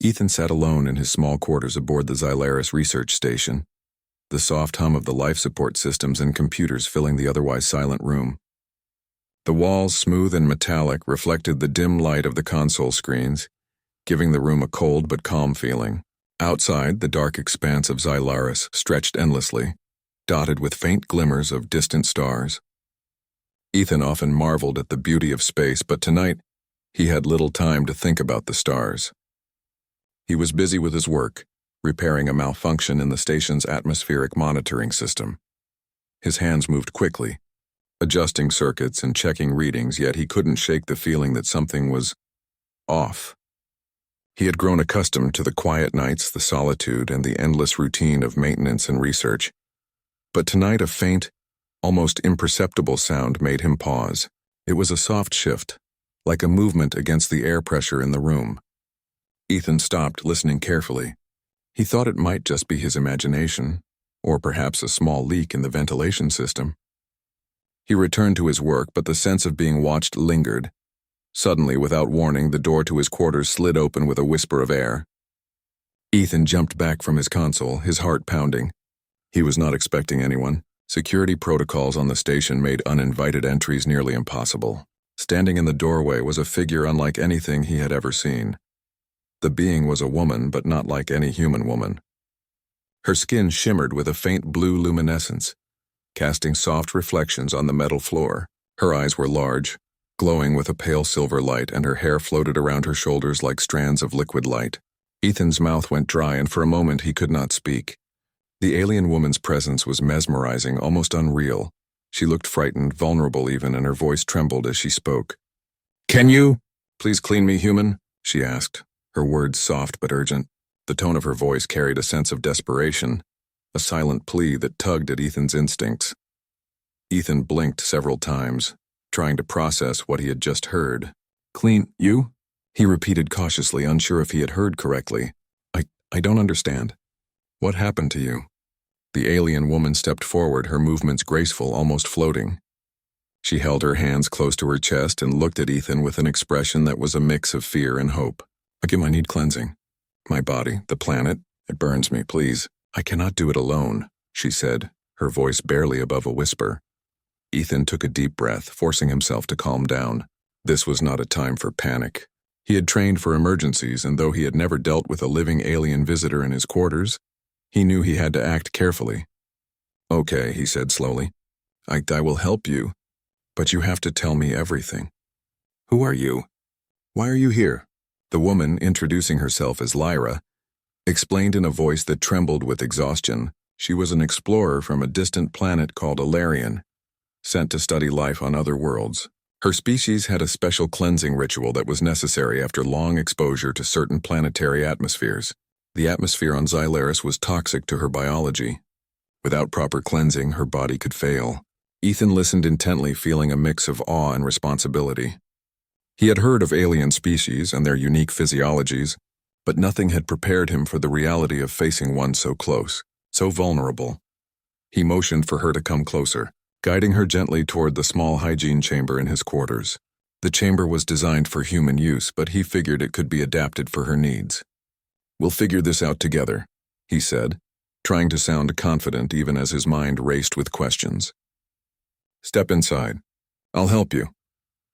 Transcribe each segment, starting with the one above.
Ethan sat alone in his small quarters aboard the Xylaris research station, the soft hum of the life support systems and computers filling the otherwise silent room. The walls, smooth and metallic, reflected the dim light of the console screens, giving the room a cold but calm feeling. Outside, the dark expanse of Xylaris stretched endlessly, dotted with faint glimmers of distant stars. Ethan often marveled at the beauty of space, but tonight he had little time to think about the stars. He was busy with his work, repairing a malfunction in the station's atmospheric monitoring system. His hands moved quickly, adjusting circuits and checking readings, yet he couldn't shake the feeling that something was off. He had grown accustomed to the quiet nights, the solitude, and the endless routine of maintenance and research. But tonight a faint, almost imperceptible sound made him pause. It was a soft shift, like a movement against the air pressure in the room. Ethan stopped, listening carefully. He thought it might just be his imagination, or perhaps a small leak in the ventilation system. He returned to his work, but the sense of being watched lingered. Suddenly, without warning, the door to his quarters slid open with a whisper of air. Ethan jumped back from his console, his heart pounding. He was not expecting anyone. Security protocols on the station made uninvited entries nearly impossible. Standing in the doorway was a figure unlike anything he had ever seen. The being was a woman, but not like any human woman. Her skin shimmered with a faint blue luminescence, casting soft reflections on the metal floor. Her eyes were large, glowing with a pale silver light, and her hair floated around her shoulders like strands of liquid light. Ethan's mouth went dry, and for a moment he could not speak. The alien woman's presence was mesmerizing, almost unreal. She looked frightened, vulnerable even, and her voice trembled as she spoke. "Can you please clean me, human?" she asked, her words soft but urgent. The tone of her voice carried a sense of desperation, a silent plea that tugged at Ethan's instincts. Ethan blinked several times, trying to process what he had just heard. "Clean you?" he repeated cautiously, unsure if he had heard correctly. I don't understand. What happened to you?" The alien woman stepped forward, her movements graceful, almost floating. She held her hands close to her chest and looked at Ethan with an expression that was a mix of fear and hope. "I need cleansing. My body, the planet, it burns me, please. I cannot do it alone," she said, her voice barely above a whisper. Ethan took a deep breath, forcing himself to calm down. This was not a time for panic. He had trained for emergencies, and though he had never dealt with a living alien visitor in his quarters, he knew he had to act carefully. "Okay," he said slowly. I will help you, but you have to tell me everything. Who are you? Why are you here?" The woman, introducing herself as Lyra, explained in a voice that trembled with exhaustion. She was an explorer from a distant planet called Alarian, sent to study life on other worlds. Her species had a special cleansing ritual that was necessary after long exposure to certain planetary atmospheres. The atmosphere on Xylaris was toxic to her biology. Without proper cleansing, her body could fail. Ethan listened intently, feeling a mix of awe and responsibility. He had heard of alien species and their unique physiologies, but nothing had prepared him for the reality of facing one so close, so vulnerable. He motioned for her to come closer, guiding her gently toward the small hygiene chamber in his quarters. The chamber was designed for human use, but he figured it could be adapted for her needs. "We'll figure this out together," he said, trying to sound confident even as his mind raced with questions. "Step inside. I'll help you."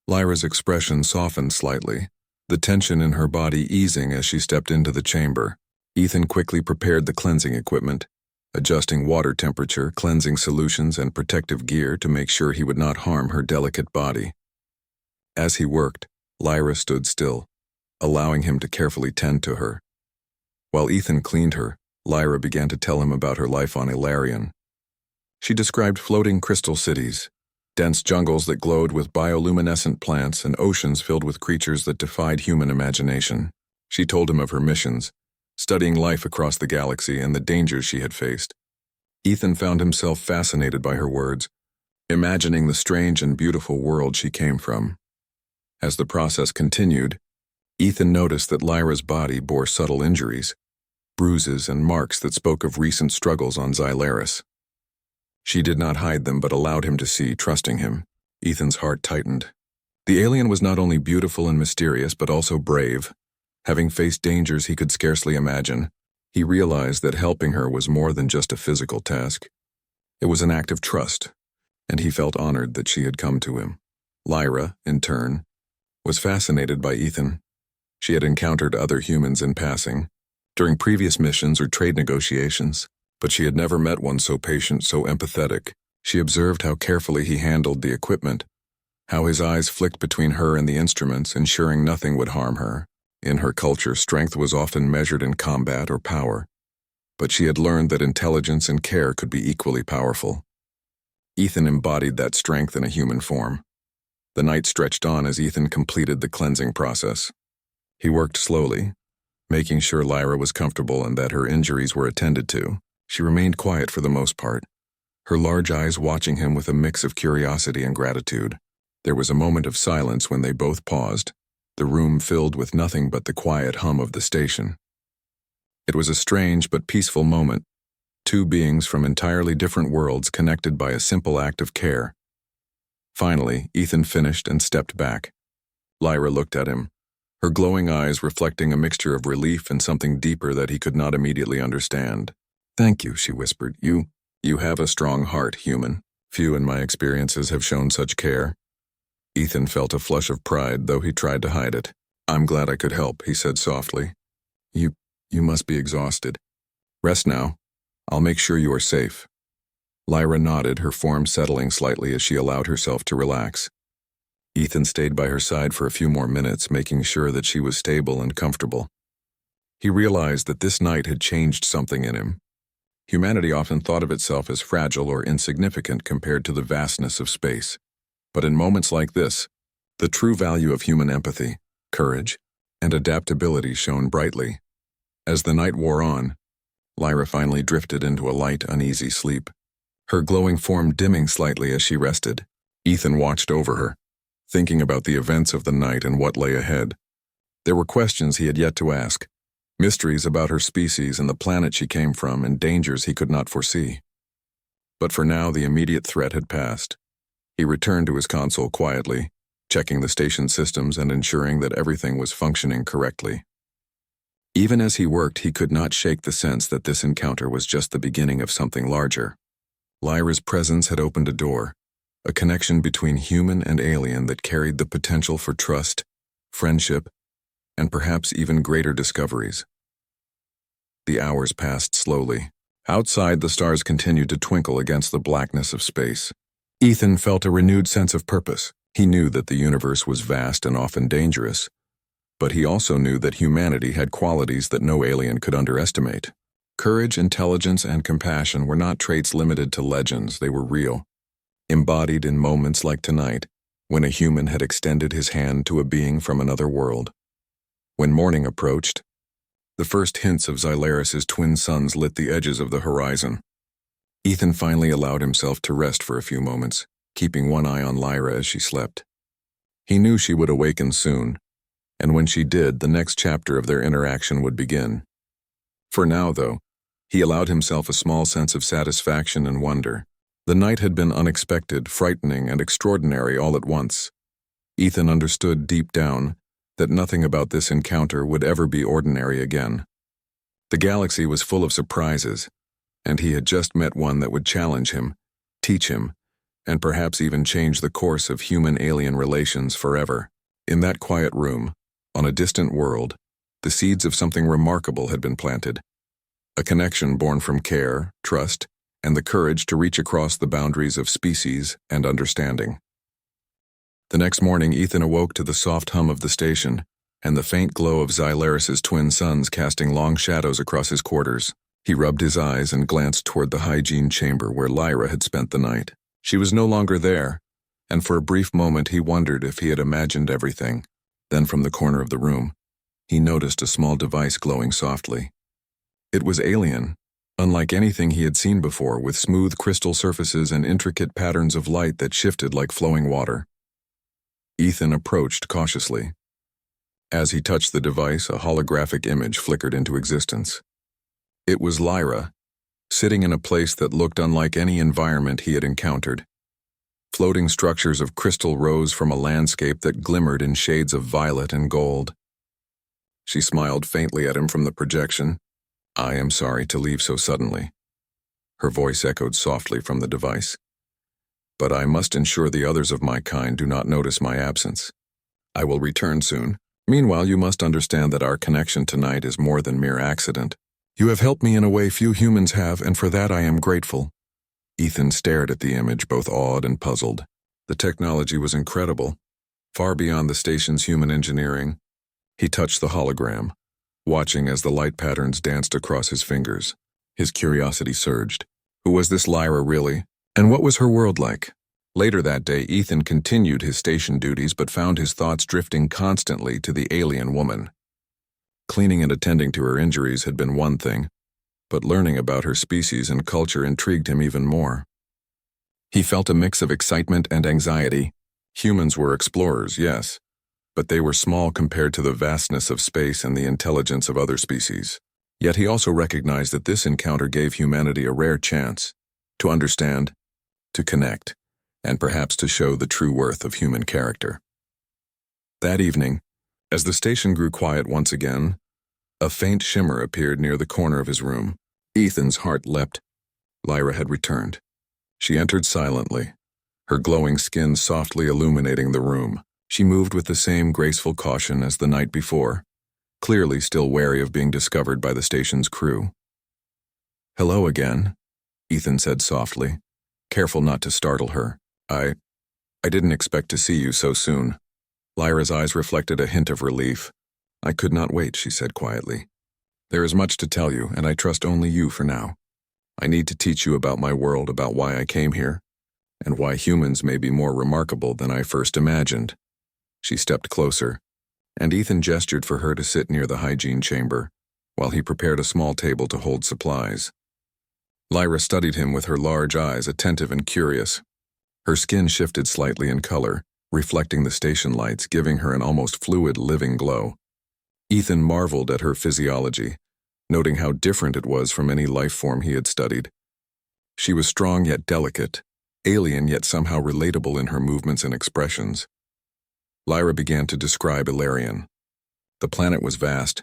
Lyra's expression softened slightly, the tension in her body easing as she stepped into the chamber. Ethan quickly prepared the cleansing equipment, adjusting water temperature, cleansing solutions, and protective gear to make sure he would not harm her delicate body. As he worked, Lyra stood still, allowing him to carefully tend to her. While Ethan cleaned her, Lyra began to tell him about her life on Ilarion. She described floating crystal cities, dense jungles that glowed with bioluminescent plants, and oceans filled with creatures that defied human imagination. She told him of her missions, studying life across the galaxy and the dangers she had faced. Ethan found himself fascinated by her words, imagining the strange and beautiful world she came from. As the process continued, Ethan noticed that Lyra's body bore subtle injuries, bruises and marks that spoke of recent struggles on Xylaris. She did not hide them but allowed him to see, trusting him. Ethan's heart tightened. The alien was not only beautiful and mysterious but also brave, Having faced dangers he could scarcely imagine, he realized that helping her was more than just a physical task. It was an act of trust, and he felt honored that she had come to him. Lyra, in turn, was fascinated by Ethan. She had encountered other humans in passing, during previous missions or trade negotiations, but she had never met one so patient, so empathetic. She observed how carefully he handled the equipment, how his eyes flicked between her and the instruments, ensuring nothing would harm her. In her culture, strength was often measured in combat or power, but she had learned that intelligence and care could be equally powerful. Ethan embodied that strength in a human form. The night stretched on as Ethan completed the cleansing process. He worked slowly, making sure Lyra was comfortable and that her injuries were attended to. She remained quiet for the most part, her large eyes watching him with a mix of curiosity and gratitude. There was a moment of silence when they both paused, the room filled with nothing but the quiet hum of the station. It was a strange but peaceful moment, two beings from entirely different worlds connected by a simple act of care. Finally, Ethan finished and stepped back. Lyra looked at him, her glowing eyes reflecting a mixture of relief and something deeper that he could not immediately understand. "Thank you," she whispered. You have a strong heart, human. Few in my experiences have shown such care." Ethan felt a flush of pride, though he tried to hide it. "I'm glad I could help," he said softly. You must be exhausted. Rest now. I'll make sure you are safe." Lyra nodded, her form settling slightly as she allowed herself to relax. Ethan stayed by her side for a few more minutes, making sure that she was stable and comfortable. He realized that this night had changed something in him. Humanity often thought of itself as fragile or insignificant compared to the vastness of space. But in moments like this, the true value of human empathy, courage, and adaptability shone brightly. As the night wore on, Lyra finally drifted into a light, uneasy sleep, her glowing form dimming slightly as she rested. Ethan watched over her, thinking about the events of the night and what lay ahead. There were questions he had yet to ask, mysteries about her species and the planet she came from, and dangers he could not foresee. But for now, the immediate threat had passed. He returned to his console quietly, checking the station systems and ensuring that everything was functioning correctly. Even as he worked, he could not shake the sense that this encounter was just the beginning of something larger. Lyra's presence had opened a door, a connection between human and alien that carried the potential for trust, friendship, and perhaps even greater discoveries. The hours passed slowly. Outside, the stars continued to twinkle against the blackness of space. Ethan felt a renewed sense of purpose. He knew that the universe was vast and often dangerous, but he also knew that humanity had qualities that no alien could underestimate. Courage, intelligence, and compassion were not traits limited to legends, they were real, embodied in moments like tonight, when a human had extended his hand to a being from another world. When morning approached, the first hints of Xylaris' twin suns lit the edges of the horizon. Ethan finally allowed himself to rest for a few moments, keeping one eye on Lyra as she slept. He knew she would awaken soon, and when she did, the next chapter of their interaction would begin. For now, though, he allowed himself a small sense of satisfaction and wonder. The night had been unexpected, frightening, and extraordinary all at once. Ethan understood deep down that nothing about this encounter would ever be ordinary again. The galaxy was full of surprises, and he had just met one that would challenge him, teach him, and perhaps even change the course of human-alien relations forever. In that quiet room, on a distant world, the seeds of something remarkable had been planted. A connection born from care, trust, and the courage to reach across the boundaries of species and understanding. The next morning, Ethan awoke to the soft hum of the station and the faint glow of Xylaris' twin suns casting long shadows across his quarters. He rubbed his eyes and glanced toward the hygiene chamber where Lyra had spent the night. She was no longer there, and for a brief moment he wondered if he had imagined everything. Then from the corner of the room, he noticed a small device glowing softly. It was alien, unlike anything he had seen before, with smooth crystal surfaces and intricate patterns of light that shifted like flowing water. Ethan approached cautiously. As he touched the device, a holographic image flickered into existence. It was Lyra, sitting in a place that looked unlike any environment he had encountered. Floating structures of crystal rose from a landscape that glimmered in shades of violet and gold. She smiled faintly at him from the projection. I am sorry to leave so suddenly. Her voice echoed softly from the device. But I must ensure the others of my kind do not notice my absence. I will return soon. Meanwhile, you must understand that our connection tonight is more than mere accident. You have helped me in a way few humans have, and for that I am grateful. Ethan stared at the image, both awed and puzzled. The technology was incredible, far beyond the station's human engineering. He touched the hologram, watching as the light patterns danced across his fingers. His curiosity surged. Who was this Lyra really? And what was her world like? Later that day, Ethan continued his station duties but found his thoughts drifting constantly to the alien woman. Cleaning and attending to her injuries had been one thing, but learning about her species and culture intrigued him even more. He felt a mix of excitement and anxiety. Humans were explorers, yes, but they were small compared to the vastness of space and the intelligence of other species. Yet he also recognized that this encounter gave humanity a rare chance to understand, to connect, and perhaps to show the true worth of human character. That evening, as the station grew quiet once again, a faint shimmer appeared near the corner of his room. Ethan's heart leapt. Lyra had returned. She entered silently, her glowing skin softly illuminating the room. She moved with the same graceful caution as the night before, clearly still wary of being discovered by the station's crew. Hello again, Ethan said softly, careful not to startle her. I didn't expect to see you so soon. Lyra's eyes reflected a hint of relief. I could not wait, she said quietly. There is much to tell you, and I trust only you for now. I need to teach you about my world, about why I came here, and why humans may be more remarkable than I first imagined. She stepped closer, and Ethan gestured for her to sit near the hygiene chamber, while he prepared a small table to hold supplies. Lyra studied him with her large eyes, attentive and curious. Her skin shifted slightly in color, reflecting the station lights, giving her an almost fluid, living glow. Ethan marveled at her physiology, noting how different it was from any life form he had studied. She was strong yet delicate, alien yet somehow relatable in her movements and expressions. Lyra began to describe Ilarion. The planet was vast,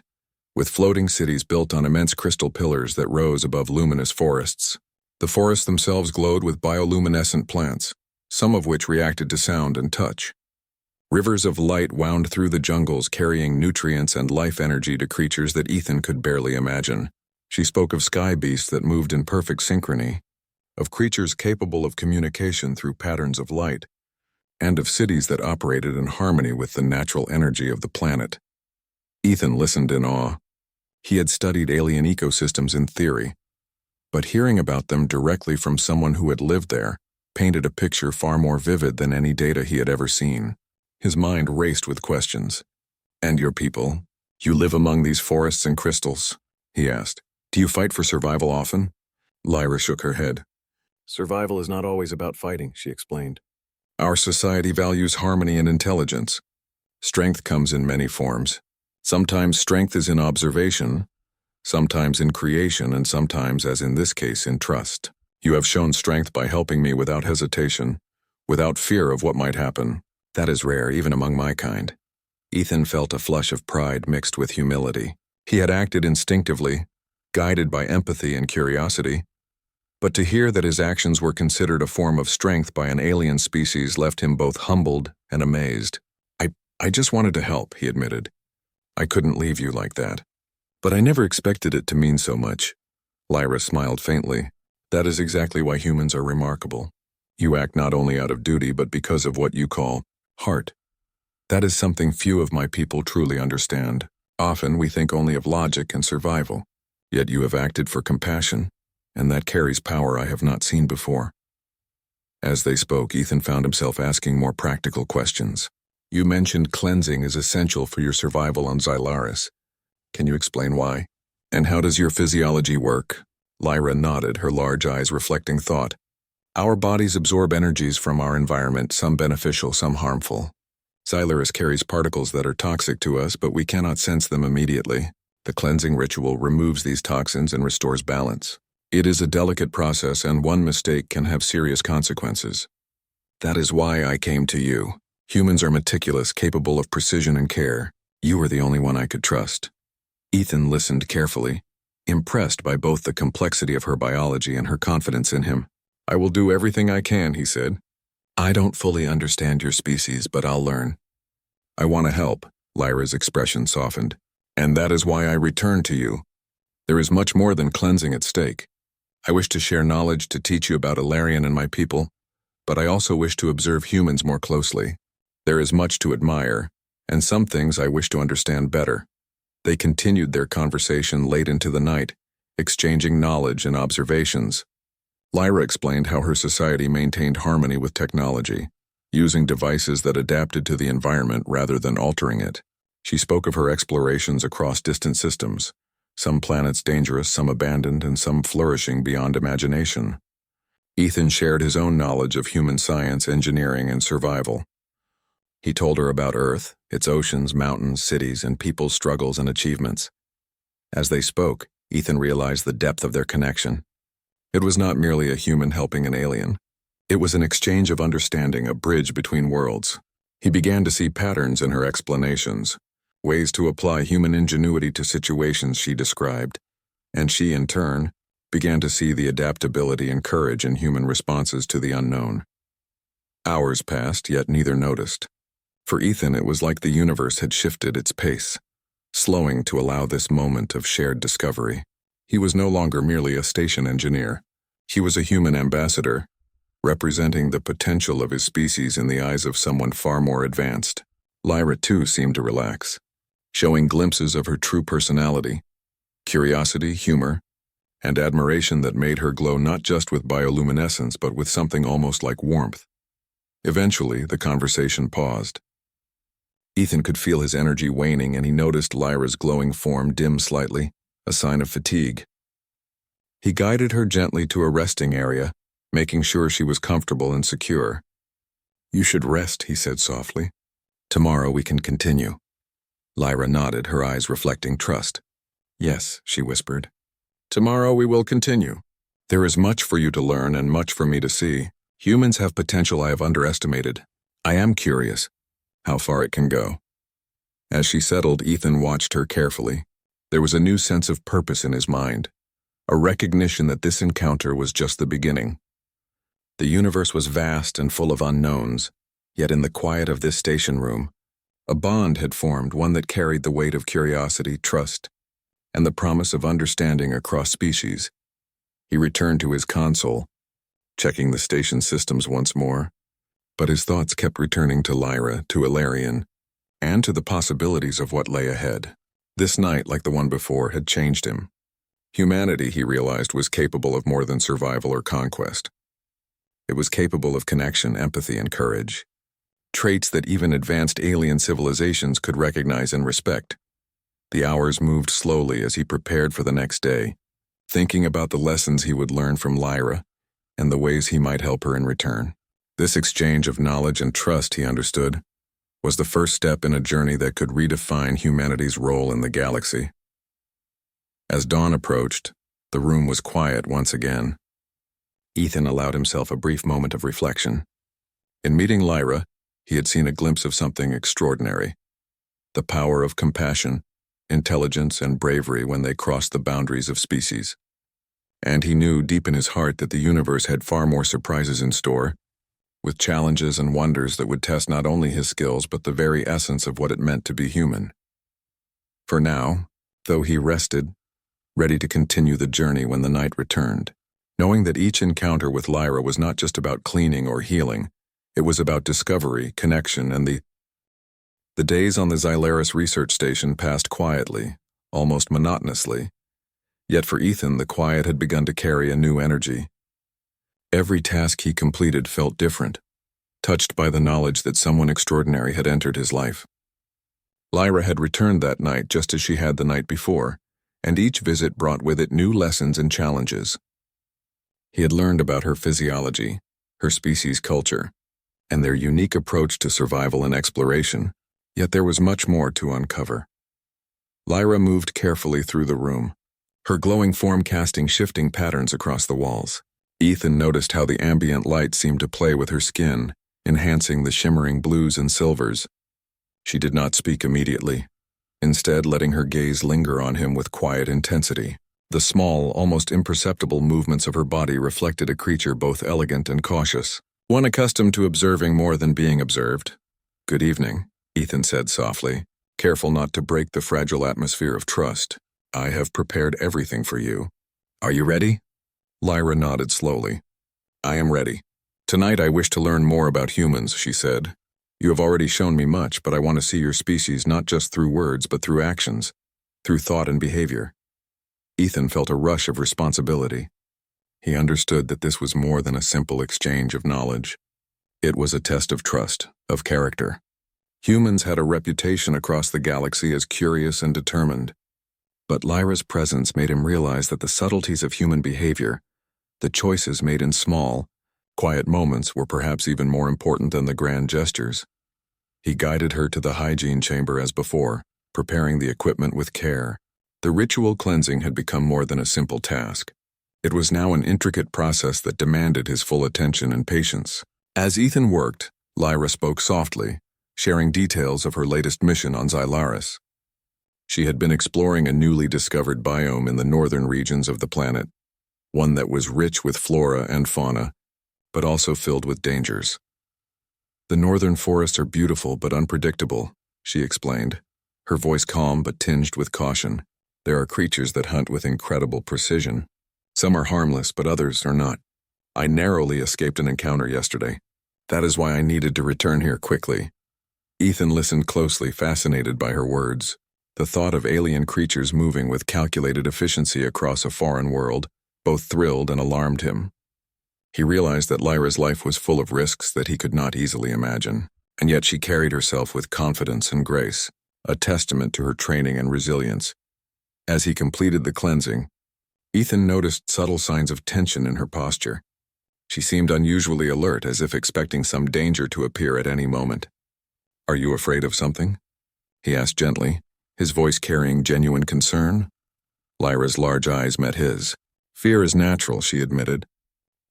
with floating cities built on immense crystal pillars that rose above luminous forests. The forests themselves glowed with bioluminescent plants, some of which reacted to sound and touch. Rivers of light wound through the jungles, carrying nutrients and life energy to creatures that Ethan could barely imagine. She spoke of sky beasts that moved in perfect synchrony, of creatures capable of communication through patterns of light, and of cities that operated in harmony with the natural energy of the planet. Ethan listened in awe. He had studied alien ecosystems in theory, but hearing about them directly from someone who had lived there painted a picture far more vivid than any data he had ever seen. His mind raced with questions. And your people? You live among these forests and crystals? He asked. Do you fight for survival often? Lyra shook her head. Survival is not always about fighting, she explained. Our society values harmony and intelligence. Strength comes in many forms. Sometimes strength is in observation, sometimes in creation, and sometimes, as in this case, in trust. You have shown strength by helping me without hesitation, without fear of what might happen. That is rare, even among my kind. Ethan felt a flush of pride mixed with humility. He had acted instinctively, guided by empathy and curiosity, but to hear that his actions were considered a form of strength by an alien species left him both humbled and amazed. I just wanted to help, he admitted. I couldn't leave you like that. But I never expected it to mean so much. Lyra smiled faintly. That is exactly why humans are remarkable. You act not only out of duty, but because of what you call heart. That is something few of my people truly understand. Often we think only of logic and survival. Yet you have acted for compassion, and that carries power I have not seen before. As they spoke, Ethan found himself asking more practical questions. You mentioned cleansing is essential for your survival on Xylaris. Can you explain why? And how does your physiology work? Lyra nodded, her large eyes reflecting thought. Our bodies absorb energies from our environment, some beneficial, some harmful. Xylaris carries particles that are toxic to us, but we cannot sense them immediately. The cleansing ritual removes these toxins and restores balance. It is a delicate process, and one mistake can have serious consequences. That is why I came to you. Humans are meticulous, capable of precision and care. You are the only one I could trust. Ethan listened carefully, impressed by both the complexity of her biology and her confidence in him. "I will do everything I can," he said. "I don't fully understand your species, but I'll learn." "I want to help," Lyra's expression softened. "And that is why I returned to you. There is much more than cleansing at stake. I wish to share knowledge to teach you about Ilarion and my people, but I also wish to observe humans more closely. There is much to admire, and some things I wish to understand better." They continued their conversation late into the night, exchanging knowledge and observations. Lyra explained how her society maintained harmony with technology, using devices that adapted to the environment rather than altering it. She spoke of her explorations across distant systems, some planets dangerous, some abandoned, and some flourishing beyond imagination. Ethan shared his own knowledge of human science, engineering, and survival. He told her about Earth, its oceans, mountains, cities, and people's struggles and achievements. As they spoke, Ethan realized the depth of their connection. It was not merely a human helping an alien. It was an exchange of understanding, a bridge between worlds. He began to see patterns in her explanations, ways to apply human ingenuity to situations she described, and she, in turn, began to see the adaptability and courage in human responses to the unknown. Hours passed, yet neither noticed. For Ethan, it was like the universe had shifted its pace, slowing to allow this moment of shared discovery. He was no longer merely a station engineer. He was a human ambassador, representing the potential of his species in the eyes of someone far more advanced. Lyra, too, seemed to relax, showing glimpses of her true personality, curiosity, humor, and admiration that made her glow not just with bioluminescence but with something almost like warmth. Eventually, the conversation paused. Ethan could feel his energy waning, and he noticed Lyra's glowing form dim slightly, a sign of fatigue. He guided her gently to a resting area, making sure she was comfortable and secure. "You should rest," he said softly. "Tomorrow we can continue." Lyra nodded, her eyes reflecting trust. "Yes," she whispered. "Tomorrow we will continue. There is much for you to learn and much for me to see. Humans have potential I have underestimated. I am curious how far it can go." As she settled, Ethan watched her carefully. There was a new sense of purpose in his mind, a recognition that this encounter was just the beginning. The universe was vast and full of unknowns, yet in the quiet of this station room, a bond had formed, one that carried the weight of curiosity, trust, and the promise of understanding across species. He returned to his console, checking the station systems once more, but his thoughts kept returning to Lyra, to Ilarion, and to the possibilities of what lay ahead. This night, like the one before, had changed him. Humanity, he realized, was capable of more than survival or conquest. It was capable of connection, empathy, and courage, traits that even advanced alien civilizations could recognize and respect. The hours moved slowly as he prepared for the next day, thinking about the lessons he would learn from Lyra and the ways he might help her in return. This exchange of knowledge and trust, he understood, was the first step in a journey that could redefine humanity's role in the galaxy. As dawn approached, the room was quiet once again. Ethan allowed himself a brief moment of reflection. In meeting Lyra, he had seen a glimpse of something extraordinary: the power of compassion, intelligence, and bravery when they crossed the boundaries of species. And he knew deep in his heart that the universe had far more surprises in store, with challenges and wonders that would test not only his skills but the very essence of what it meant to be human. For now, though he rested, ready to continue the journey when the night returned, knowing that each encounter with Lyra was not just about cleaning or healing, it was about discovery, connection, and the days on the Xylaris research station passed quietly, almost monotonously. Yet for Ethan, the quiet had begun to carry a new energy. Every task he completed felt different, touched by the knowledge that someone extraordinary had entered his life. Lyra had returned that night just as she had the night before, and each visit brought with it new lessons and challenges. He had learned about her physiology, her species' culture, and their unique approach to survival and exploration, yet there was much more to uncover. Lyra moved carefully through the room, her glowing form casting shifting patterns across the walls. Ethan noticed how the ambient light seemed to play with her skin, enhancing the shimmering blues and silvers. She did not speak immediately, instead letting her gaze linger on him with quiet intensity. The small, almost imperceptible movements of her body reflected a creature both elegant and cautious, one accustomed to observing more than being observed. "Good evening," Ethan said softly, careful not to break the fragile atmosphere of trust. "I have prepared everything for you. Are you ready?" Lyra nodded slowly. "I am ready. Tonight I wish to learn more about humans," she said. "You have already shown me much, but I want to see your species not just through words but through actions, through thought and behavior." Ethan felt a rush of responsibility. He understood that this was more than a simple exchange of knowledge. It was a test of trust, of character. Humans had a reputation across the galaxy as curious and determined. But Lyra's presence made him realize that the subtleties of human behavior, the choices made in small, quiet moments, were perhaps even more important than the grand gestures. He guided her to the hygiene chamber as before, preparing the equipment with care. The ritual cleansing had become more than a simple task. It was now an intricate process that demanded his full attention and patience. As Ethan worked, Lyra spoke softly, sharing details of her latest mission on Xylaris. She had been exploring a newly discovered biome in the northern regions of the planet, one that was rich with flora and fauna, but also filled with dangers. "The northern forests are beautiful but unpredictable," she explained, her voice calm but tinged with caution. "There are creatures that hunt with incredible precision. Some are harmless, but others are not. I narrowly escaped an encounter yesterday. That is why I needed to return here quickly." Ethan listened closely, fascinated by her words. The thought of alien creatures moving with calculated efficiency across a foreign world both thrilled and alarmed him. He realized that Lyra's life was full of risks that he could not easily imagine, and yet she carried herself with confidence and grace, a testament to her training and resilience. As he completed the cleansing, Ethan noticed subtle signs of tension in her posture. She seemed unusually alert, as if expecting some danger to appear at any moment. "Are you afraid of something?" he asked gently, his voice carrying genuine concern. Lyra's large eyes met his. "Fear is natural," she admitted,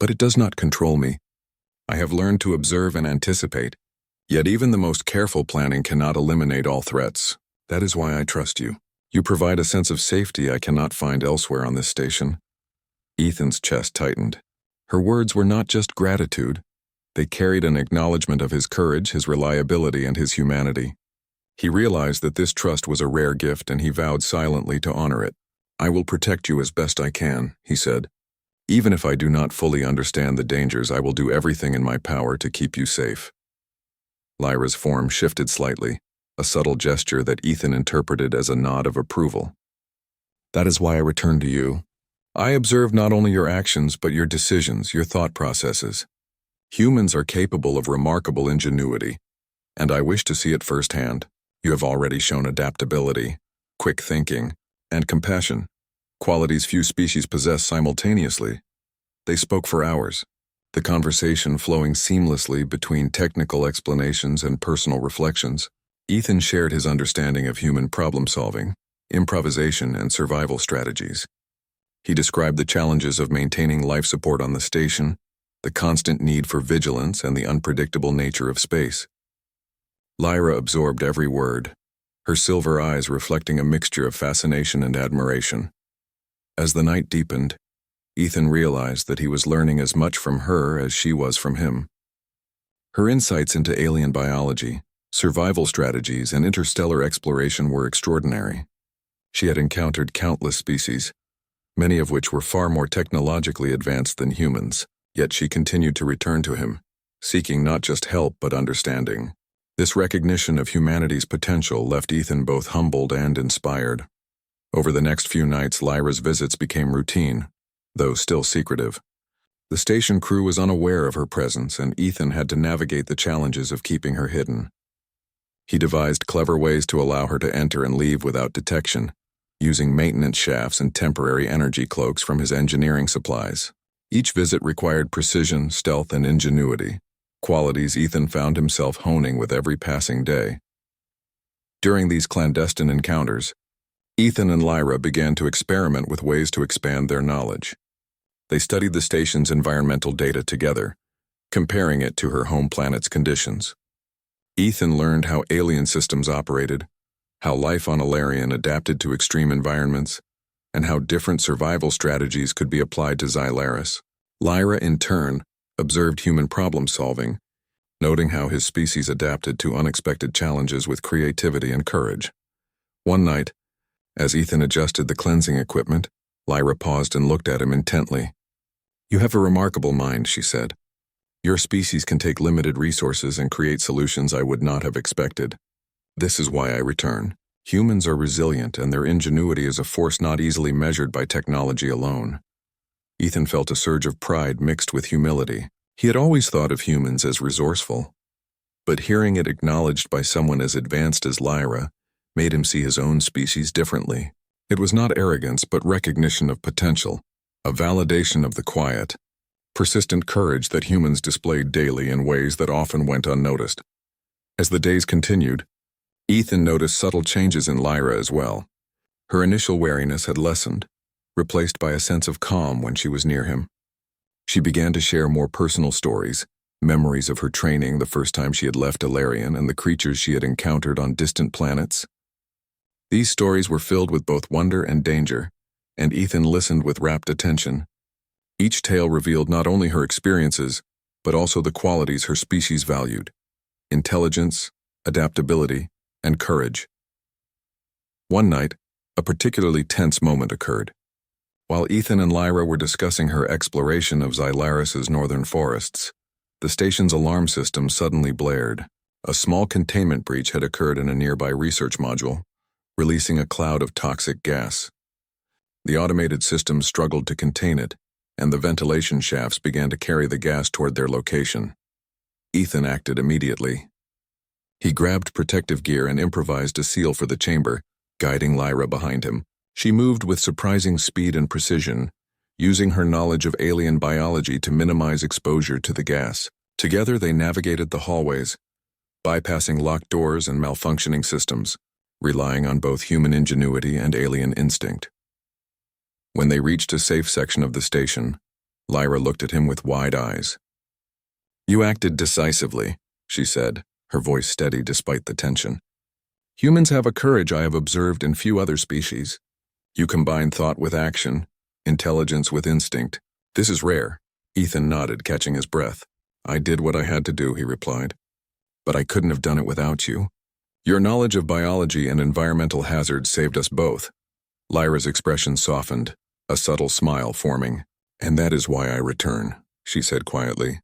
"but it does not control me. I have learned to observe and anticipate, yet even the most careful planning cannot eliminate all threats. That is why I trust you. You provide a sense of safety I cannot find elsewhere on this station." Ethan's chest tightened. Her words were not just gratitude. They carried an acknowledgement of his courage, his reliability, and his humanity. He realized that this trust was a rare gift, and he vowed silently to honor it. "I will protect you as best I can," he said. "Even if I do not fully understand the dangers, I will do everything in my power to keep you safe." Lyra's form shifted slightly, a subtle gesture that Ethan interpreted as a nod of approval. "That is why I returned to you. I observe not only your actions, but your decisions, your thought processes. Humans are capable of remarkable ingenuity, and I wish to see it firsthand. You have already shown adaptability, quick thinking, and compassion, qualities few species possess simultaneously." They spoke for hours, the conversation flowing seamlessly between technical explanations and personal reflections. Ethan shared his understanding of human problem-solving, improvisation, and survival strategies. He described the challenges of maintaining life support on the station, the constant need for vigilance, and the unpredictable nature of space. Lyra absorbed every word, her silver eyes reflecting a mixture of fascination and admiration. As the night deepened, Ethan realized that he was learning as much from her as she was from him. Her insights into alien biology, survival strategies, and interstellar exploration were extraordinary. She had encountered countless species, many of which were far more technologically advanced than humans, yet she continued to return to him, seeking not just help but understanding. This recognition of humanity's potential left Ethan both humbled and inspired. Over the next few nights, Lyra's visits became routine, though still secretive. The station crew was unaware of her presence, and Ethan had to navigate the challenges of keeping her hidden. He devised clever ways to allow her to enter and leave without detection, using maintenance shafts and temporary energy cloaks from his engineering supplies. Each visit required precision, stealth, and ingenuity, qualities Ethan found himself honing with every passing day. During these clandestine encounters, Ethan and Lyra began to experiment with ways to expand their knowledge. They studied the station's environmental data together, comparing it to her home planet's conditions. Ethan learned how alien systems operated, how life on Alarian adapted to extreme environments, and how different survival strategies could be applied to Xylaris. Lyra, in turn, observed human problem-solving, noting how his species adapted to unexpected challenges with creativity and courage. One night, as Ethan adjusted the cleansing equipment, Lyra paused and looked at him intently. "You have a remarkable mind," she said. "Your species can take limited resources and create solutions I would not have expected. This is why I return. Humans are resilient, and their ingenuity is a force not easily measured by technology alone." Ethan felt a surge of pride mixed with humility. He had always thought of humans as resourceful, but hearing it acknowledged by someone as advanced as Lyra made him see his own species differently. It was not arrogance, but recognition of potential, a validation of the quiet, persistent courage that humans displayed daily in ways that often went unnoticed. As the days continued, Ethan noticed subtle changes in Lyra as well. Her initial wariness had lessened, replaced by a sense of calm when she was near him. She began to share more personal stories, memories of her training the first time she had left Alarian and the creatures she had encountered on distant planets. These stories were filled with both wonder and danger, and Ethan listened with rapt attention. Each tale revealed not only her experiences, but also the qualities her species valued: intelligence, adaptability, and courage. One night, a particularly tense moment occurred. While Ethan and Lyra were discussing her exploration of Xylaris' northern forests, the station's alarm system suddenly blared. A small containment breach had occurred in a nearby research module, releasing a cloud of toxic gas. The automated system struggled to contain it, and the ventilation shafts began to carry the gas toward their location. Ethan acted immediately. He grabbed protective gear and improvised a seal for the chamber, guiding Lyra behind him. She moved with surprising speed and precision, using her knowledge of alien biology to minimize exposure to the gas. Together they navigated the hallways, bypassing locked doors and malfunctioning systems, relying on both human ingenuity and alien instinct. When they reached a safe section of the station, Lyra looked at him with wide eyes. "You acted decisively," she said, her voice steady despite the tension. "Humans have a courage I have observed in few other species. You combine thought with action, intelligence with instinct. This is rare." Ethan nodded, catching his breath. "I did what I had to do," he replied. "But I couldn't have done it without you. Your knowledge of biology and environmental hazards saved us both." Lyra's expression softened, a subtle smile forming. "And that is why I return," she said quietly.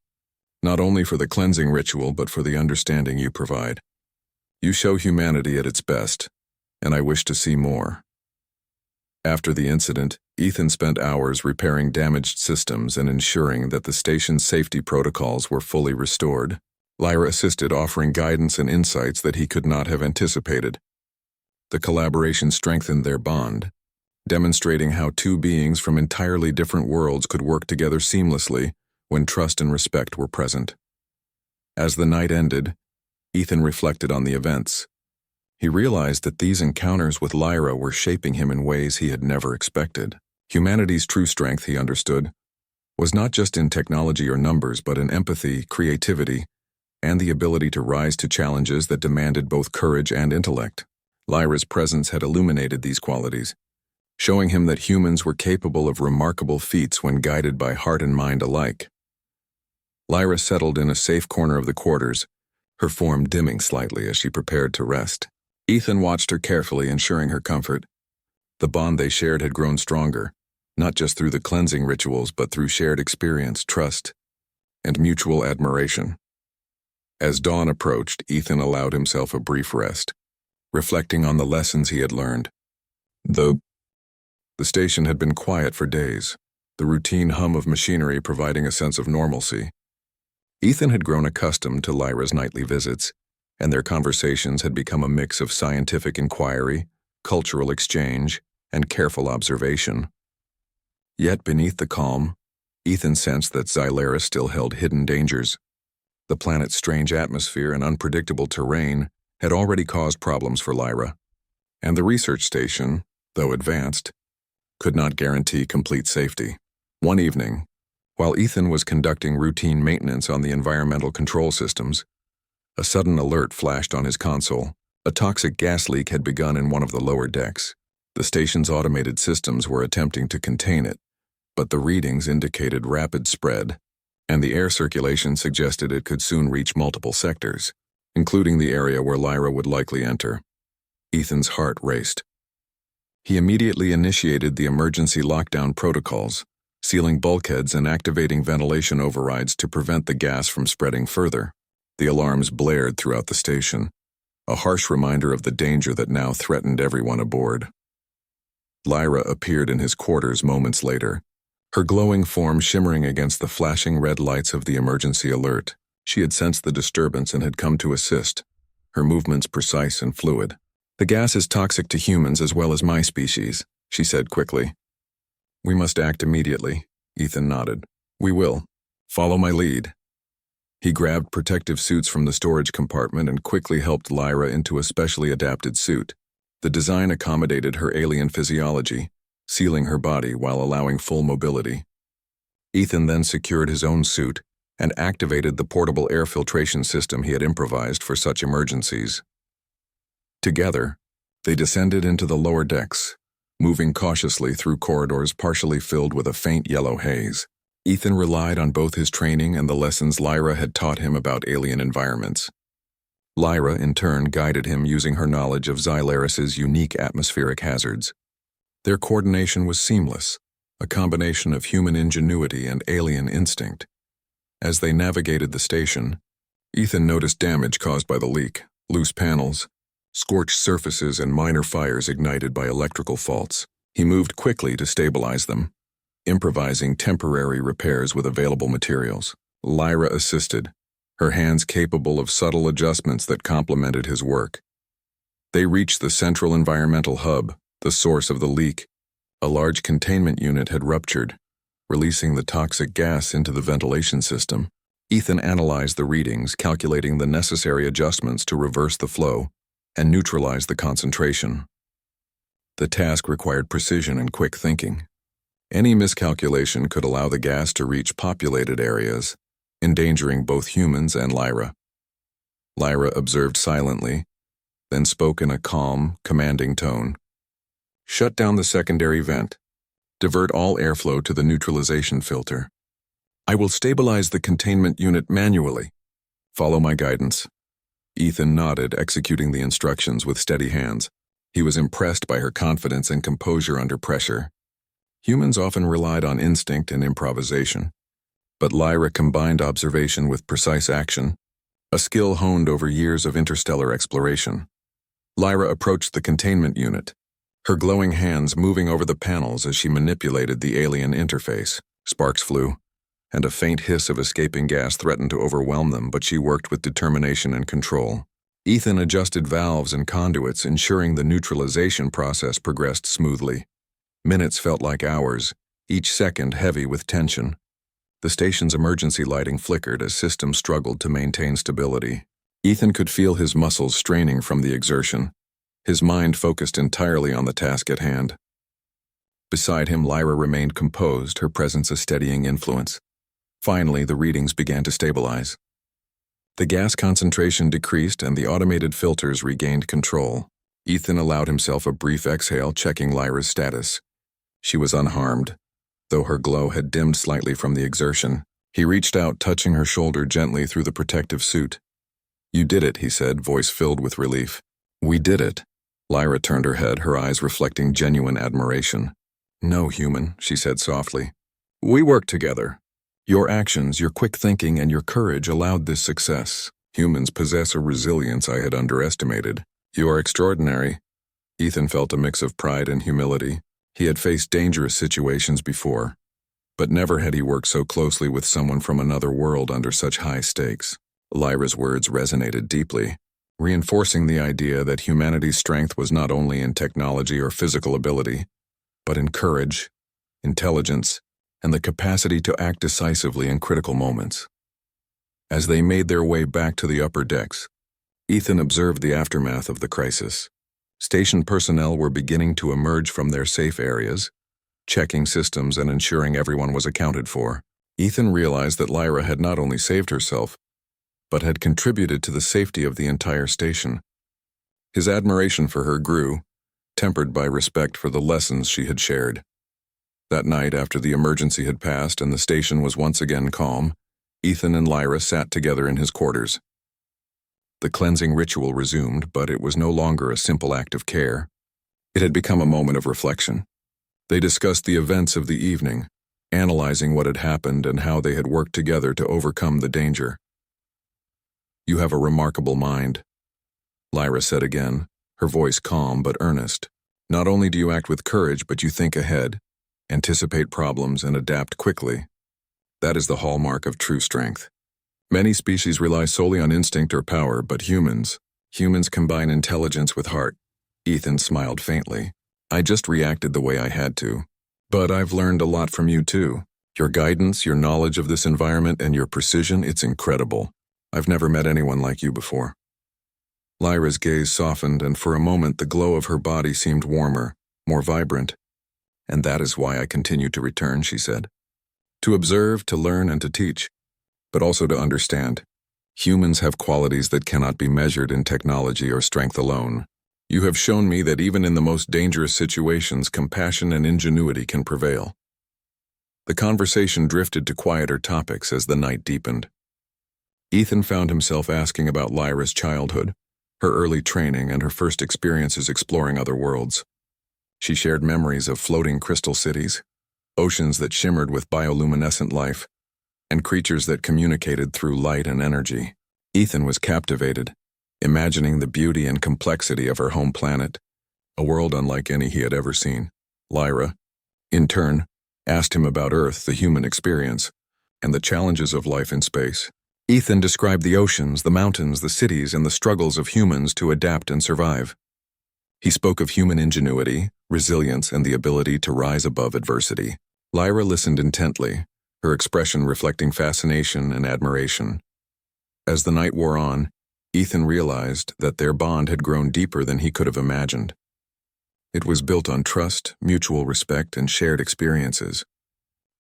"Not only for the cleansing ritual, but for the understanding you provide. You show humanity at its best, and I wish to see more." After the incident, Ethan spent hours repairing damaged systems and ensuring that the station's safety protocols were fully restored. Lyra assisted, offering guidance and insights that he could not have anticipated. The collaboration strengthened their bond, demonstrating how two beings from entirely different worlds could work together seamlessly when trust and respect were present. As the night ended, Ethan reflected on the events. He realized that these encounters with Lyra were shaping him in ways he had never expected. Humanity's true strength, he understood, was not just in technology or numbers, but in empathy, creativity, and the ability to rise to challenges that demanded both courage and intellect. Lyra's presence had illuminated these qualities, showing him that humans were capable of remarkable feats when guided by heart and mind alike. Lyra settled in a safe corner of the quarters, her form dimming slightly as she prepared to rest. Ethan watched her carefully, ensuring her comfort. The bond they shared had grown stronger, not just through the cleansing rituals, but through shared experience, trust, and mutual admiration. As dawn approached, Ethan allowed himself a brief rest, reflecting on the lessons he had learned. The station had been quiet for days, the routine hum of machinery providing a sense of normalcy. Ethan had grown accustomed to Lyra's nightly visits, and their conversations had become a mix of scientific inquiry, cultural exchange, and careful observation. Yet beneath the calm, Ethan sensed that Xylaris still held hidden dangers. The planet's strange atmosphere and unpredictable terrain had already caused problems for Lyra, and the research station, though advanced, could not guarantee complete safety. One evening, while Ethan was conducting routine maintenance on the environmental control systems, a sudden alert flashed on his console. A toxic gas leak had begun in one of the lower decks. The station's automated systems were attempting to contain it, but the readings indicated rapid spread, and the air circulation suggested it could soon reach multiple sectors, including the area where Lyra would likely enter. Ethan's heart raced. He immediately initiated the emergency lockdown protocols, sealing bulkheads and activating ventilation overrides to prevent the gas from spreading further. The alarms blared throughout the station, a harsh reminder of the danger that now threatened everyone aboard. Lyra appeared in his quarters moments later, her glowing form shimmering against the flashing red lights of the emergency alert. She had sensed the disturbance and had come to assist, her movements precise and fluid. "The gas is toxic to humans as well as my species," she said quickly. "We must act immediately," Ethan nodded. "We will. Follow my lead." He grabbed protective suits from the storage compartment and quickly helped Lyra into a specially adapted suit. The design accommodated her alien physiology, sealing her body while allowing full mobility. Ethan then secured his own suit and activated the portable air filtration system he had improvised for such emergencies. Together, they descended into the lower decks, moving cautiously through corridors partially filled with a faint yellow haze. Ethan relied on both his training and the lessons Lyra had taught him about alien environments. Lyra, in turn, guided him using her knowledge of Xylaris's unique atmospheric hazards. Their coordination was seamless, a combination of human ingenuity and alien instinct. As they navigated the station, Ethan noticed damage caused by the leak, loose panels, scorched surfaces, and minor fires ignited by electrical faults. He moved quickly to stabilize them, improvising temporary repairs with available materials. Lyra assisted, her hands capable of subtle adjustments that complemented his work. They reached the central environmental hub, the source of the leak. A large containment unit had ruptured, releasing the toxic gas into the ventilation system. Ethan analyzed the readings, calculating the necessary adjustments to reverse the flow and neutralize the concentration. The task required precision and quick thinking. Any miscalculation could allow the gas to reach populated areas, endangering both humans and Lyra. Lyra observed silently, then spoke in a calm, commanding tone. "Shut down the secondary vent. Divert all airflow to the neutralization filter. I will stabilize the containment unit manually. Follow my guidance." Ethan nodded, executing the instructions with steady hands. He was impressed by her confidence and composure under pressure. Humans often relied on instinct and improvisation, but Lyra combined observation with precise action, a skill honed over years of interstellar exploration. Lyra approached the containment unit, her glowing hands moving over the panels as she manipulated the alien interface. Sparks flew, and a faint hiss of escaping gas threatened to overwhelm them, but she worked with determination and control. Ethan adjusted valves and conduits, ensuring the neutralization process progressed smoothly. Minutes felt like hours, each second heavy with tension. The station's emergency lighting flickered as systems struggled to maintain stability. Ethan could feel his muscles straining from the exertion, his mind focused entirely on the task at hand. Beside him, Lyra remained composed, her presence a steadying influence. Finally, the readings began to stabilize. The gas concentration decreased and the automated filters regained control. Ethan allowed himself a brief exhale, checking Lyra's status. She was unharmed, though her glow had dimmed slightly from the exertion. He reached out, touching her shoulder gently through the protective suit. "You did it," he said, voice filled with relief. "We did it." Lyra turned her head, her eyes reflecting genuine admiration. "No, human," she said softly. "We worked together. Your actions, your quick thinking, and your courage allowed this success. Humans possess a resilience I had underestimated. You are extraordinary." Ethan felt a mix of pride and humility. He had faced dangerous situations before, but never had he worked so closely with someone from another world under such high stakes. Lyra's words resonated deeply, reinforcing the idea that humanity's strength was not only in technology or physical ability, but in courage, intelligence, and the capacity to act decisively in critical moments. As they made their way back to the upper decks, Ethan observed the aftermath of the crisis. Station personnel were beginning to emerge from their safe areas, checking systems and ensuring everyone was accounted for. Ethan realized that Lyra had not only saved herself, but had contributed to the safety of the entire station. His admiration for her grew, tempered by respect for the lessons she had shared. That night, after the emergency had passed and the station was once again calm, Ethan and Lyra sat together in his quarters. The cleansing ritual resumed, but it was no longer a simple act of care. It had become a moment of reflection. They discussed the events of the evening, analyzing what had happened and how they had worked together to overcome the danger. "You have a remarkable mind," Lyra said again, her voice calm but earnest. "Not only do you act with courage, but you think ahead, anticipate problems, and adapt quickly. That is the hallmark of true strength. Many species rely solely on instinct or power, but humans combine intelligence with heart." Ethan smiled faintly. "I just reacted the way I had to. But I've learned a lot from you too. Your guidance, your knowledge of this environment, and your precision, it's incredible. I've never met anyone like you before." Lyra's gaze softened, and for a moment the glow of her body seemed warmer, more vibrant. "And that is why I continue to return," she said. "To observe, to learn, and to teach, but also to understand. Humans have qualities that cannot be measured in technology or strength alone. You have shown me that even in the most dangerous situations, compassion and ingenuity can prevail." The conversation drifted to quieter topics as the night deepened. Ethan found himself asking about Lyra's childhood, her early training, and her first experiences exploring other worlds. She shared memories of floating crystal cities, oceans that shimmered with bioluminescent life, and creatures that communicated through light and energy. Ethan was captivated, imagining the beauty and complexity of her home planet, a world unlike any he had ever seen. Lyra, in turn, asked him about Earth, the human experience, and the challenges of life in space. Ethan described the oceans, the mountains, the cities, and the struggles of humans to adapt and survive. He spoke of human ingenuity, resilience, and the ability to rise above adversity. Lyra listened intently, her expression reflecting fascination and admiration. As the night wore on, Ethan realized that their bond had grown deeper than he could have imagined. It was built on trust, mutual respect, and shared experiences.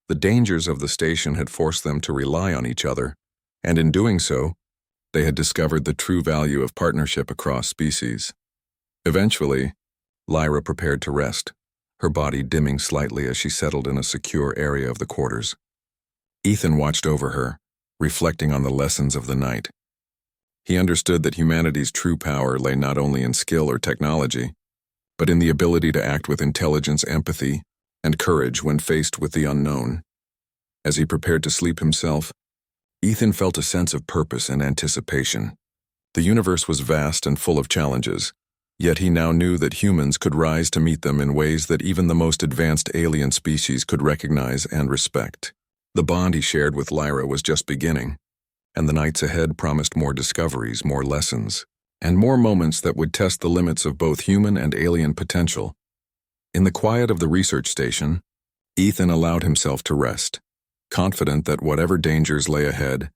The dangers of the station had forced them to rely on each other, and in doing so, they had discovered the true value of partnership across species. Eventually, Lyra prepared to rest, her body dimming slightly as she settled in a secure area of the quarters. Ethan watched over her, reflecting on the lessons of the night. He understood that humanity's true power lay not only in skill or technology, but in the ability to act with intelligence, empathy, and courage when faced with the unknown. As he prepared to sleep himself, Ethan felt a sense of purpose and anticipation. The universe was vast and full of challenges, yet he now knew that humans could rise to meet them in ways that even the most advanced alien species could recognize and respect. The bond he shared with Lyra was just beginning, and the nights ahead promised more discoveries, more lessons, and more moments that would test the limits of both human and alien potential. In the quiet of the research station, Ethan allowed himself to rest, confident that whatever dangers lay ahead,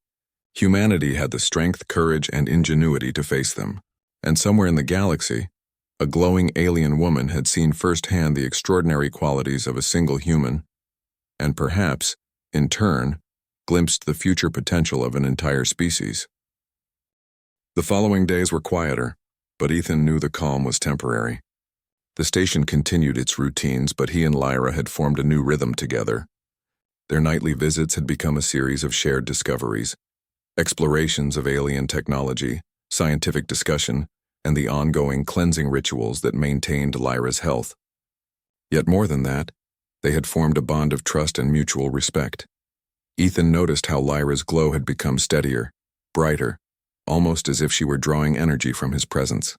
humanity had the strength, courage, and ingenuity to face them. And somewhere in the galaxy, a glowing alien woman had seen firsthand the extraordinary qualities of a single human, and perhaps, in turn, glimpsed the future potential of an entire species. The following days were quieter, but Ethan knew the calm was temporary. The station continued its routines, but he and Lyra had formed a new rhythm together. Their nightly visits had become a series of shared discoveries, explorations of alien technology, scientific discussion, and the ongoing cleansing rituals that maintained Lyra's health. Yet more than that, they had formed a bond of trust and mutual respect. Ethan noticed how Lyra's glow had become steadier, brighter, almost as if she were drawing energy from his presence.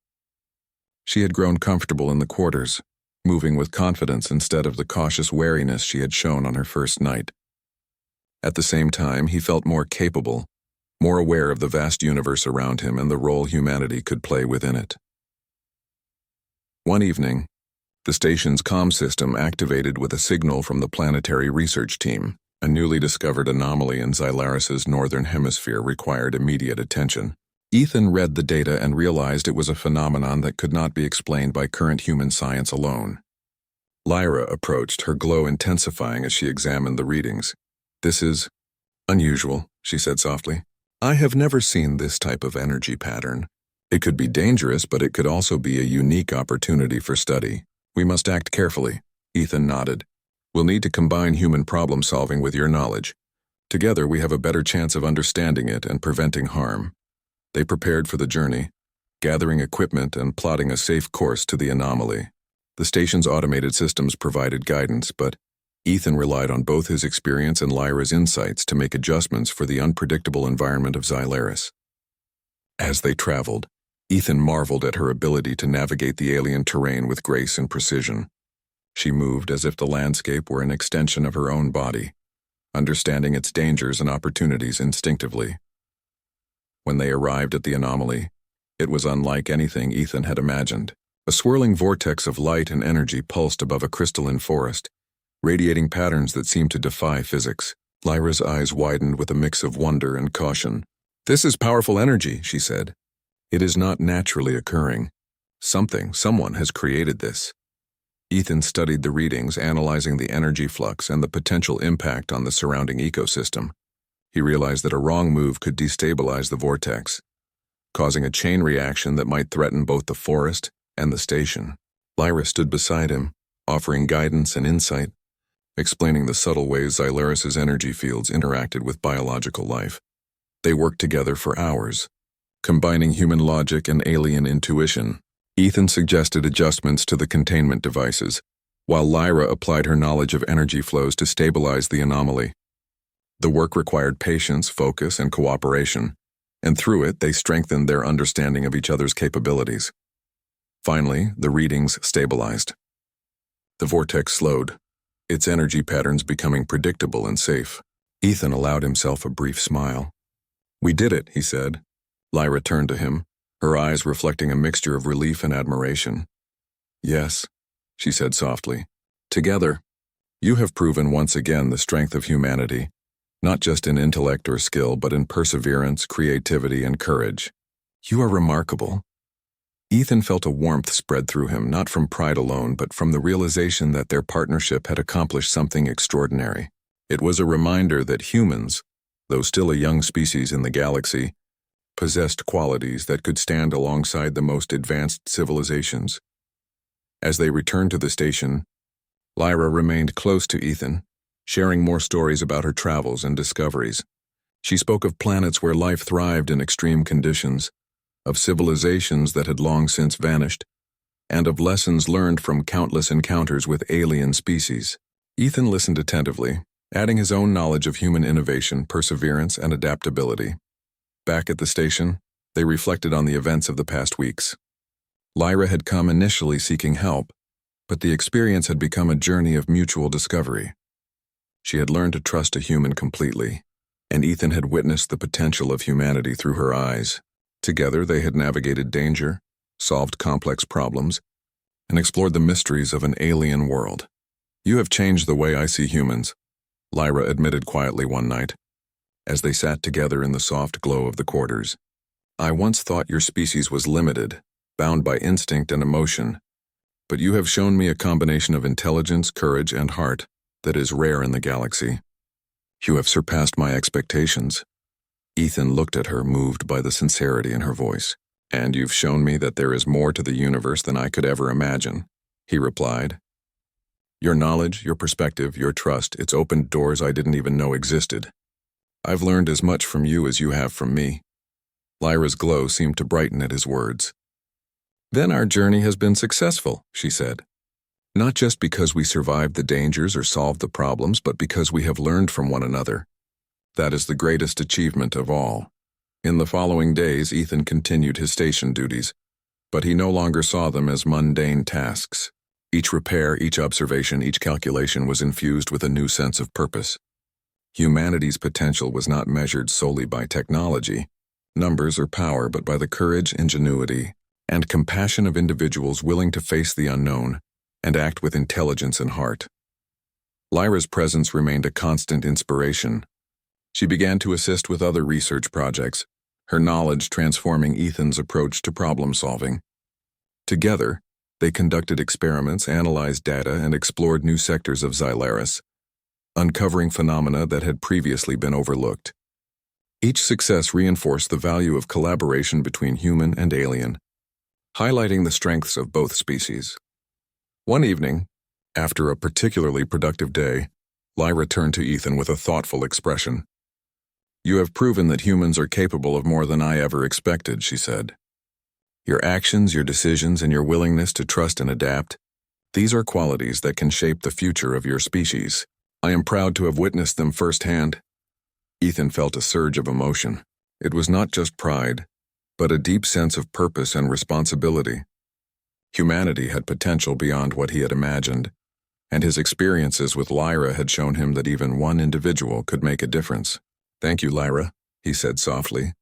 She had grown comfortable in the quarters, moving with confidence instead of the cautious wariness she had shown on her first night. At the same time, he felt more capable, more aware of the vast universe around him and the role humanity could play within it. One evening, the station's comm system activated with a signal from the planetary research team. A newly discovered anomaly in Xylaris's northern hemisphere required immediate attention. Ethan read the data and realized it was a phenomenon that could not be explained by current human science alone. Lyra approached, her glow intensifying as she examined the readings. "This is unusual," she said softly. "I have never seen this type of energy pattern. It could be dangerous, but it could also be a unique opportunity for study. We must act carefully. Ethan nodded. We'll need to combine human problem solving with your knowledge. Together, we have a better chance of understanding it and preventing harm. They prepared for the journey, gathering equipment and plotting a safe course to the anomaly. The station's automated systems provided guidance, but Ethan relied on both his experience and Lyra's insights to make adjustments for the unpredictable environment of Xylaris. As they traveled, Ethan marveled at her ability to navigate the alien terrain with grace and precision. She moved as if the landscape were an extension of her own body, understanding its dangers and opportunities instinctively. When they arrived at the anomaly, it was unlike anything Ethan had imagined. A swirling vortex of light and energy pulsed above a crystalline forest, radiating patterns that seemed to defy physics. Lyra's eyes widened with a mix of wonder and caution. "This is powerful energy," she said. "It is not naturally occurring. Someone has created this." Ethan studied the readings, analyzing the energy flux and the potential impact on the surrounding ecosystem. He realized that a wrong move could destabilize the vortex, causing a chain reaction that might threaten both the forest and the station. Lyra stood beside him, offering guidance and insight, explaining the subtle ways Xylaris' energy fields interacted with biological life. They worked together for hours, combining human logic and alien intuition. Ethan suggested adjustments to the containment devices, while Lyra applied her knowledge of energy flows to stabilize the anomaly. The work required patience, focus, and cooperation, and through it they strengthened their understanding of each other's capabilities. Finally, the readings stabilized. The vortex slowed, its energy patterns becoming predictable and safe. Ethan allowed himself a brief smile. "We did it," he said. Lyra turned to him, her eyes reflecting a mixture of relief and admiration. "Yes," she said softly. "Together, you have proven once again the strength of humanity, not just in intellect or skill, but in perseverance, creativity, and courage. You are remarkable." Ethan felt a warmth spread through him, not from pride alone, but from the realization that their partnership had accomplished something extraordinary. It was a reminder that humans, though still a young species in the galaxy, possessed qualities that could stand alongside the most advanced civilizations. As they returned to the station, Lyra remained close to Ethan, sharing more stories about her travels and discoveries. She spoke of planets where life thrived in extreme conditions, of civilizations that had long since vanished, and of lessons learned from countless encounters with alien species. Ethan listened attentively, adding his own knowledge of human innovation, perseverance, and adaptability. Back at the station, they reflected on the events of the past weeks. Lyra had come initially seeking help, but the experience had become a journey of mutual discovery. She had learned to trust a human completely, and Ethan had witnessed the potential of humanity through her eyes. Together, they had navigated danger, solved complex problems, and explored the mysteries of an alien world. "You have changed the way I see humans," Lyra admitted quietly one night, as they sat together in the soft glow of the quarters. "I once thought your species was limited, bound by instinct and emotion, but you have shown me a combination of intelligence, courage, and heart that is rare in the galaxy. You have surpassed my expectations." Ethan looked at her, moved by the sincerity in her voice. "And you've shown me that there is more to the universe than I could ever imagine," he replied. "Your knowledge, your perspective, your trust, it's opened doors I didn't even know existed. I've learned as much from you as you have from me." Lyra's glow seemed to brighten at his words. "Then our journey has been successful," she said. "Not just because we survived the dangers or solved the problems, but because we have learned from one another. That is the greatest achievement of all." In the following days, Ethan continued his station duties, but he no longer saw them as mundane tasks. Each repair, each observation, each calculation was infused with a new sense of purpose. Humanity's potential was not measured solely by technology, numbers, or power, but by the courage, ingenuity, and compassion of individuals willing to face the unknown and act with intelligence and heart. Lyra's presence remained a constant inspiration. She began to assist with other research projects, her knowledge transforming Ethan's approach to problem solving. Together, they conducted experiments, analyzed data, and explored new sectors of Xylaris, uncovering phenomena that had previously been overlooked. Each success reinforced the value of collaboration between human and alien, highlighting the strengths of both species. One evening, after a particularly productive day, Lyra turned to Ethan with a thoughtful expression. "You have proven that humans are capable of more than I ever expected," she said. "Your actions, your decisions, and your willingness to trust and adapt, these are qualities that can shape the future of your species. I am proud to have witnessed them firsthand." Ethan felt a surge of emotion. It was not just pride, but a deep sense of purpose and responsibility. Humanity had potential beyond what he had imagined, and his experiences with Lyra had shown him that even one individual could make a difference. "Thank you, Lyra," he said softly.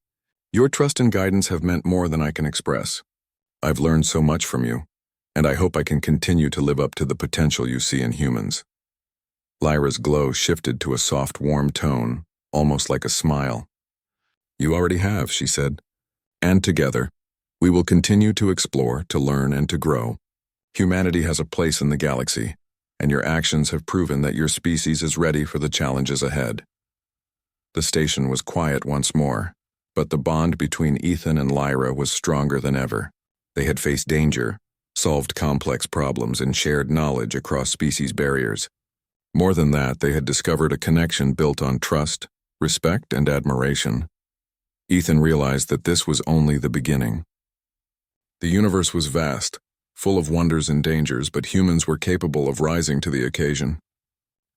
"Your trust and guidance have meant more than I can express. I've learned so much from you, and I hope I can continue to live up to the potential you see in humans." Lyra's glow shifted to a soft, warm tone, almost like a smile. "You already have," she said. "And together, we will continue to explore, to learn, and to grow. Humanity has a place in the galaxy, and your actions have proven that your species is ready for the challenges ahead." The station was quiet once more, but the bond between Ethan and Lyra was stronger than ever. They had faced danger, solved complex problems, and shared knowledge across species barriers. More than that, they had discovered a connection built on trust, respect, and admiration. Ethan realized that this was only the beginning. The universe was vast, full of wonders and dangers, but humans were capable of rising to the occasion.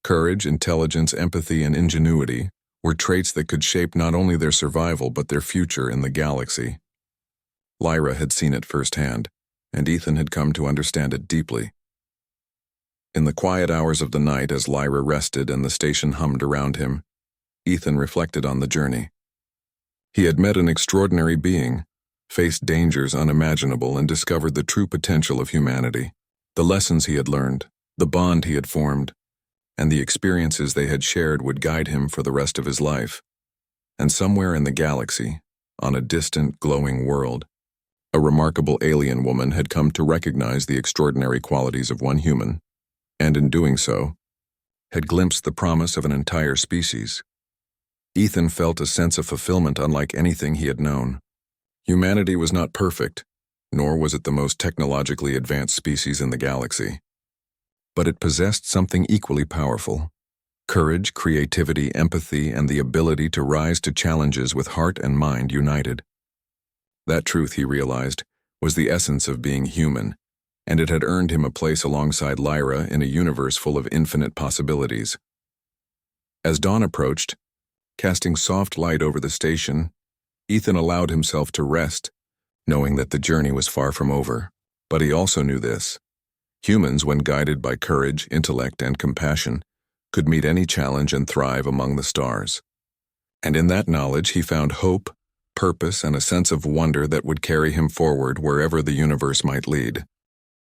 Courage, intelligence, empathy, and ingenuity were traits that could shape not only their survival but their future in the galaxy. Lyra had seen it firsthand, and Ethan had come to understand it deeply. In the quiet hours of the night, as Lyra rested and the station hummed around him, Ethan reflected on the journey. He had met an extraordinary being, faced dangers unimaginable, and discovered the true potential of humanity. The lessons he had learned, the bond he had formed, and the experiences they had shared would guide him for the rest of his life. And somewhere in the galaxy, on a distant, glowing world, a remarkable alien woman had come to recognize the extraordinary qualities of one human, and in doing so, had glimpsed the promise of an entire species. Ethan felt a sense of fulfillment unlike anything he had known. Humanity was not perfect, nor was it the most technologically advanced species in the galaxy. But it possessed something equally powerful: courage, creativity, empathy, and the ability to rise to challenges with heart and mind united. That truth, he realized, was the essence of being human, and it had earned him a place alongside Lyra in a universe full of infinite possibilities. As dawn approached, casting soft light over the station, Ethan allowed himself to rest, knowing that the journey was far from over. But he also knew this: humans, when guided by courage, intellect, and compassion, could meet any challenge and thrive among the stars. And in that knowledge he found hope, purpose, and a sense of wonder that would carry him forward wherever the universe might lead.